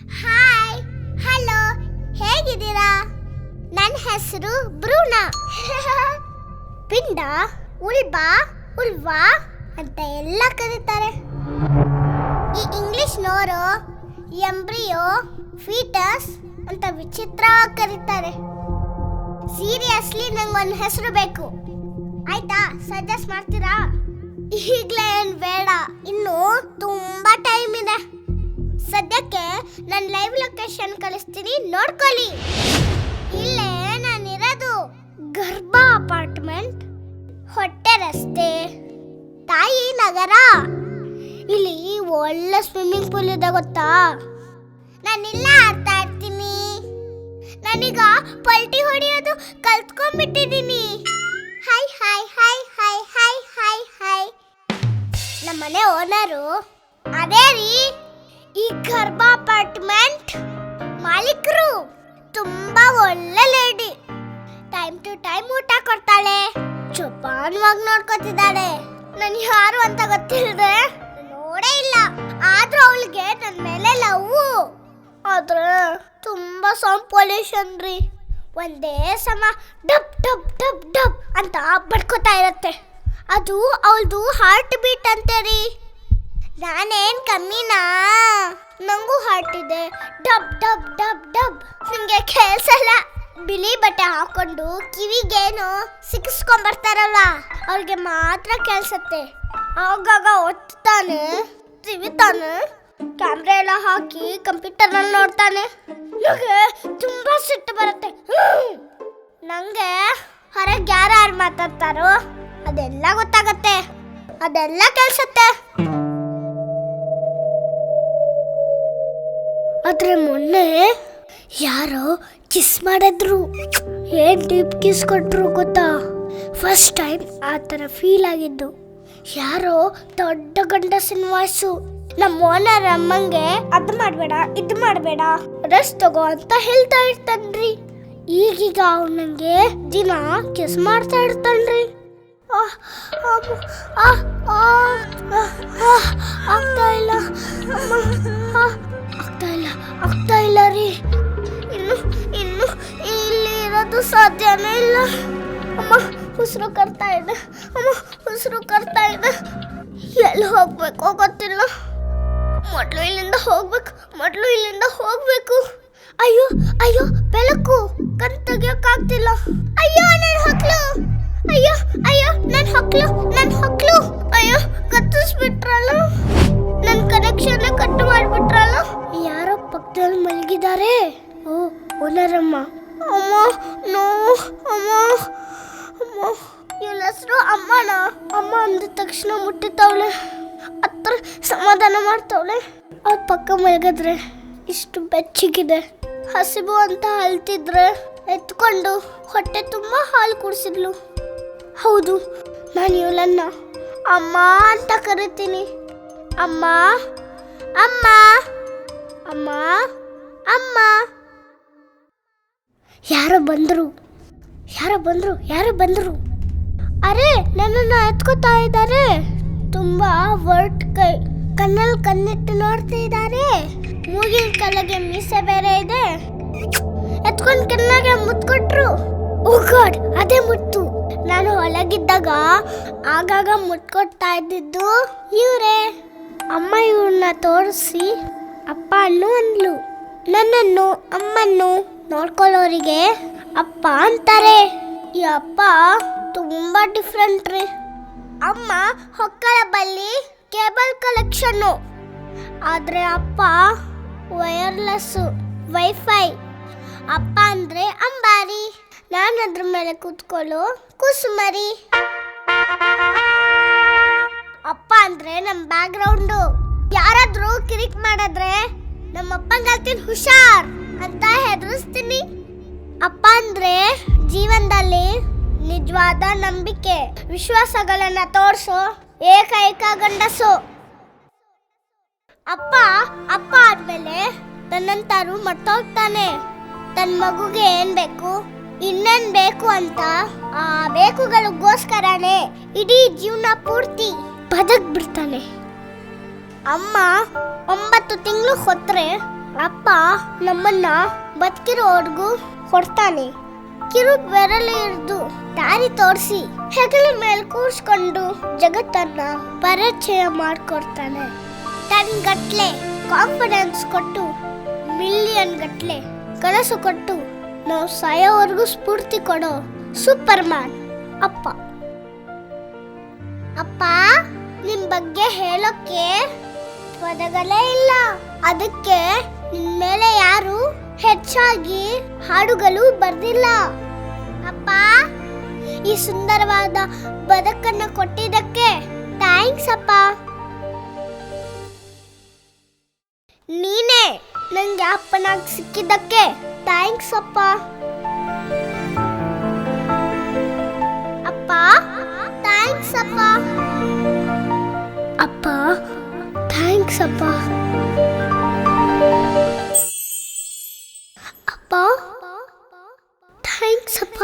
Hi, hello, ಹೇಗಿದ್ದೀರಾ? ನನ್ನ ಹೆಸರು ಬ್ರೂನಾ. ಪಿಂಡ, ಉಲ್ಬಾ, ಉಲ್ವಾ ಅಂತ ಎಲ್ಲ ಕರೀತಾರೆ. ಈ ಇಂಗ್ಲಿಷ್ನವರು ಎಂಬ್ರಿಯೋ, ಫೀಟಸ್ ಅಂತ ವಿಚಿತ್ರವಾಗಿ ಕರೀತಾರೆ. ಸೀರಿಯಸ್ಲಿ ನಂಗೊಂದು ಹೆಸರು ಬೇಕು. ಆಯ್ತಾ, ಸಜೆಸ್ಟ್ ಮಾಡ್ತೀರಾ? ಈಗಲೇ ಏನು ಬೇಡ, ಇನ್ನು ತುಂಬಾ ಟೈಮ್ ಇದೆ. ಸದ್ಯಕ್ಕೆ ನನ್ನ ಲೈವ್ ಲೊಕೇಶನ್ ಕಳಿಸ್ತೀನಿ, ನೋಡ್ಕೊಳ್ಳಿ. ಇಲ್ಲೇ ನಾನಿರೋದು ಗರ್ಭ ಅಪಾರ್ಟ್ಮೆಂಟ್, ಹೊಟ್ಟೆ ರಸ್ತೆ, ತಾಯಿ ನಗರ. ಇಲ್ಲಿ ಒಳ್ಳೆ ಸ್ವಿಮ್ಮಿಂಗ್ ಪೂಲ್ ಇದೆ ಗೊತ್ತಾ? ನಾನಿಲ್ಲ ಆಡ್ತಾ ಇರ್ತೀನಿ. ನಾನೀಗ ಪಲ್ಟಿ ಹೊಡೆಯೋದು ಕಲ್ತ್ಕೊಂಡ್ಬಿಟ್ಟಿದ್ದೀನಿ. Hi hi hi hi hi hi hi. ನಮ್ಮನೆ ಓನರು ಅದೇ ರೀ, ಈ ಗರ್ಭ ಅಪಾರ್ಟ್ಮೆಂಟ್ ಮಾಲೀಕರು. ತುಂಬಾ ಒಳ್ಳೆ ಲೇಡಿ. ಟೈಮ್ ಟು ಟೈಮ್ ಊಟ ಕೊಡ್ತಾಳೆ, ಜೋಪಾನವಾಗಿ ನೋಡ್ಕೊತಿದ್ದಾಳೆ. ನಾನು ಯಾರು ಅಂತ ಗೊತ್ತಿಲ್ಲದೆ ನೋಡೇ ಇಲ್ಲ, ಆದ್ರೂ ಅವಳಿಗೆ ನನ್ನ ಮೇಲೆ ಲವ್. ಆದ್ರೆ ತುಂಬಾ ಸೌಂಡ್ ಪೊಲ್ಯೂಷನ್ ರೀ. ಒಂದೇ ಸಮ ಡಬ್ ಡಬ್ ಡಬ್ ಡಬ್ ಅಂತ ಬಡ್ಕೋತಾ ಇರತ್ತೆ. ಅದು ಅವಳದು ಹಾರ್ಟ್ ಬೀಟ್ ಅಂತೆ ರೀ. ನಾನೇನ್ ಕಮ್ಮಿನಾ? ನಂಗೂ ಹಾರ್ಟ್ ಇದೆ. Dub dub dub dub. ನಿಮ್ಗೆ ಕೇಳಿಸಲ್ಲ. ಬಿಳಿ ಬಟ್ಟೆ ಹಾಕೊಂಡು ಕಿವಿಗೇನು ಸಿಕ್ಕಿಸ್ಕೊಂಡ್ಬರ್ತಾರಲ್ಲ, ಅವ್ರಿಗೆ ಮಾತ್ರ ಕೇಳಿಸತ್ತೆ. ಆಗಾಗ ಒತ್ತಾನೆ, ತಿವಿತಾನೆ, ಕ್ಯಾಮ್ರಾ ಎಲ್ಲ ಹಾಕಿ ಕಂಪ್ಯೂಟರ್ನಲ್ಲಿ ನೋಡ್ತಾನೆ. ನನಗೆ ತುಂಬಾ ಸಿಟ್ಟು ಬರುತ್ತೆ. ನಂಗೆ ಹೊರಗೆ ಯಾರು ಮಾತಾಡ್ತಾರೋ ಅದೆಲ್ಲ ಗೊತ್ತಾಗತ್ತೆ, ಅದೆಲ್ಲ ಕೇಳಿಸತ್ತೆ. ಆದ್ರೆ ಮೊನ್ನೆ ಯಾರೋ ಕಿಸ್ ಮಾಡಿದ್ರು. ಏನ್ ಡೀಪ್ ಕಿಸ್ ಕೊಟ್ರು ಗೊತ್ತಾ? ಫಸ್ಟ್ ಟೈಮ್ ಆ ಥರ ಫೀಲ್ ಆಗಿದ್ದು. ಯಾರೋ ದೊಡ್ಡ ಗಂಡಸಿನ ವಾಯ್ಸು. ನಮ್ಮ ಓನರ್ ಅಮ್ಮಂಗೆ ಅದು ಮಾಡಬೇಡ, ಇದು ಮಾಡಬೇಡ, ರೆಸ್ಟ್ ತಗೋ ಅಂತ ಹೇಳ್ತಾ ಇರ್ತಾನ್ರಿ. ಈಗೀಗ ಅವನಂಗೆ ದಿನ ಕಿಸ್ ಮಾಡ್ತಾ ಇರ್ತಾನ್ರಿ. ಆಗ್ತಾ ಇಲ್ಲ, ಆಗ್ತಾ ಇಲ್ಲ ರೀ. ಇನ್ನು ಇಲ್ಲಿ ಇರೋದು ಸಾಧ್ಯನೇ ಇಲ್ಲ. ಅಮ್ಮ ಉಸಿರು ಕರ್ತಾ ಇದೆ, ಅಮ್ಮ ಉಸಿರು ಕರ್ತಾ ಇದೆ. ಎಲ್ಲಿ ಹೋಗ್ಬೇಕೋ ಗೊತ್ತಿಲ್ಲ. ಮೊದಲು ಇಲ್ಲಿಂದ ಹೋಗ್ಬೇಕು. ಅಯ್ಯೋ ಅಯ್ಯೋ, ಬೆಳಕು, ಕಣ್ ತೆಗಿಯೋಕ್ಕಾಗ್ತಿಲ್ಲ. ಅಯ್ಯೋ ನನ್ನ ಹೊಕ್ಲು, ಅಯ್ಯೋ ಅಯ್ಯೋ ನನ್ನ ಹೊಕ್ಲು, ಅಯ್ಯೋ ಕತ್ತಿಸ್ಬಿಟ್ರಲ್ಲ, ನನ್ನ ಕನೆಕ್ಷನ್ ಕಟ್ ಮಾಡ್ಬಿಟ್ರಲ್ಲ. ಯಾರೋ ಪಕ್ಕದಲ್ಲಿ ಮಲಗಿದ್ದಾರೆ. ಓ, ಓನರಮ್ಮ. ಅಮ್ಮ ನೋ, ಅಮ್ಮ ಇವಳ ಹೆಸರು ಅಮ್ಮನ. ಅಮ್ಮ ಅಂದ ತಕ್ಷಣ ಮುಟ್ಟಿತ್ತವಳೆ, ಹತ್ರ ಸಮಾಧಾನ ಮಾಡ್ತವಳೆ. ಅವ್ರ ಪಕ್ಕ ಮಲಗಿದ್ರೆ ಇಷ್ಟು ಬೆಚ್ಚಗಿದೆ. ಹಸಿವು ಅಂತ ಅಳ್ತಿದ್ರೆ ಎತ್ಕೊಂಡು ಹೊಟ್ಟೆ ತುಂಬ ಹಾಲು ಕುಡಿಸಿದ್ಲು. ಹೌದು, ನಾನು ಇವಳನ್ನ ಅಮ್ಮ ಅಂತ ಕರಿತೀನಿ. ಅಮ್ಮ ಅಮ್ಮ ಅಮ್ಮ ಅಮ್ಮ. ಯಾರೋ ಬಂದರು. ಅರೆ, ನನ್ನನ್ನು ಎತ್ಕೋತಾ ಇದ್ದಾರೆ. ತುಂಬಾ ವರ್ಟ್ ಕೈ, ಕಣ್ಣಲ್ಲಿ ಕಣ್ಣಿಟ್ಟು ನೋಡ್ತಾ ಇದ್ದಾರೆ. ಮೂಗಿನ ಕಲೆಗೆ ಮೀಸೆ ಬೇರೆ ಇದೆ. ಎತ್ಕೊಂಡು ಕಣ್ಣಾಗೆ ಮುತ್ಕೊಟ್ರು. ಓ ಗಾಡ್, ಅದೇ ಮುತ್ತು. ನಾನು ಒಳಗಿದ್ದಾಗ ಆಗಾಗ ಮುಟ್ಕೊಡ್ತಾ ಇದ್ದಿದ್ದು ಇವರೇ. ಅಮ್ಮ ಇವ್ರನ್ನ ತೋರಿಸಿ ಅಪ್ಪ ಅಂದ್ಲು. ನನ್ನನ್ನು ಅಮ್ಮನ್ನು ನೋಡ್ಕೊಳ್ಳೋರಿಗೆ ಅಪ್ಪ ಅಂತಾರೆ. ಈ ಅಪ್ಪ ತುಂಬಾ ಡಿಫ್ರೆಂಟ್ ರೀ. ಅಮ್ಮ ಹೊಕ್ಕಳ ಬಲ್ಲಿ ಕೇಬಲ್ ಕಲೆಕ್ಷನ್ನು, ಆದ್ರೆ ಅಪ್ಪ ವೈರ್ಲೆಸ್ಸು, ವೈಫೈ. ಅಪ್ಪ ಅಂದ್ರೆ ಅಂಬಾರಿ, ನಾನು ಅದ್ರ ಮೇಲೆ ಕೂತ್ಕೊಳ್ಳೋ ಕುಸುಮರಿ. ಅಪ್ಪ ಅಂದ್ರೆ ನಮ್ಮ ಬ್ಯಾಕ್ ಗ್ರೌಂಡು. ಯಾರಾದ್ರೂ ಕಿರಿಕ್ ಮಾಡಿದ್ರೆ ನಮ್ಮಪ್ಪಂಗೆ ಹೇಳ್ತೀನಿ ಹುಷಾರ್ ಅಂತ ಹೆದರಿಸ್ತೀನಿ. ಅಪ್ಪ ಅಂದ್ರೆ ಜೀವನದಲ್ಲಿ ನಿಜವಾದ ನಂಬಿಕೆ, ವಿಶ್ವಾಸಗಳನ್ನ ತೋರಿಸೋ ಏಕೈಕ ಗಂಡಸು. ಅಪ್ಪ ಆದ್ಮೇಲೆ ತನ್ನಂತಾರು ಮರ್ತೋಗ್ತಾನೆ. ತನ್ನ ಮಗುಗೆ ಏನ್ ಬೇಕು, ಇನ್ನೇನ್ ಬೇಕು ಅಂತ ಆ ಬೇಕುಗಳಿಗೋಸ್ಕರನೇ ಇಡೀ ಜೀವನ ಪೂರ್ತಿ ಬದುಕ್ ಬಿಡ್ತಾನೆ. ಅಮ್ಮ 9 ತಿಂಗಳು ಹೊತ್ತರೆ ಅಪ್ಪ ನಮ್ಮನ್ನ ಬದುಕಿರೋರ್ಗೂ ಕೊಡ್ತಾನೆ. ಕಿರು ಬೆರಳು ಹಿಡಿದು ದಾರಿ ತೋರಿಸಿ ಹೆಗಲ ಮೇಲೆ ಕೂರ್ಸ್ಕೊಂಡು ಜಗತ್ತನ್ನ ಪರಿಚಯ ಮಾಡ್ಕೊಡ್ತಾನೆ. ಟನ್ ಗಟ್ಲೆ ಕಾನ್ಫಿಡೆನ್ಸ್ ಕೊಟ್ಟು ಮಿಲಿಯನ್ ಗಟ್ಲೆ ಕನಸು ಕೊಟ್ಟು ನಾವು ಸಾಯೋವರೆಗೂ ಸ್ಫೂರ್ತಿ ಕೊಡೋ ಸೂಪರ್ ಮ್ಯಾನ್ ಅಪ್ಪ. ಅಪ್ಪ ನಿಮ್ ಬಗ್ಗೆ ಹೇಳೋಕೆ ಪದಗಳೇ ಇಲ್ಲ. ಅದಕ್ಕೆ ನಿನ್ ಮೇಲೆ ಯಾರು ಹೆಚ್ಚಾಗಿ ಹಾಡುಗಳು ಬರ್ದಿಲ್ಲ. ಅಪ್ಪ ಈ ಸುಂದರವಾದ ಬದುಕನ್ನ ಕೊಟ್ಟಿದ್ದಕ್ಕೆ ಥ್ಯಾಂಕ್ಸ್ ಅಪ್ಪ. ನೀನೇ ನಂಗೆ ಅಪ್ಪನಾಗಿ ಸಿಕ್ಕಿದ್ದಕ್ಕೆ ಥ್ಯಾಂಕ್ಸ್ ಅಪ್ಪ. ಅಪ್ಪ ಥ್ಯಾಂಕ್ಸ್ ಅಪ್ಪ. ಅಪ್ಪ ಥ್ಯಾಂಕ್ಸ್ ಅಪ್ಪ. ಅಪ್ಪ ಥ್ಯಾಂಕ್ಸ್ ಅಪ್ಪ.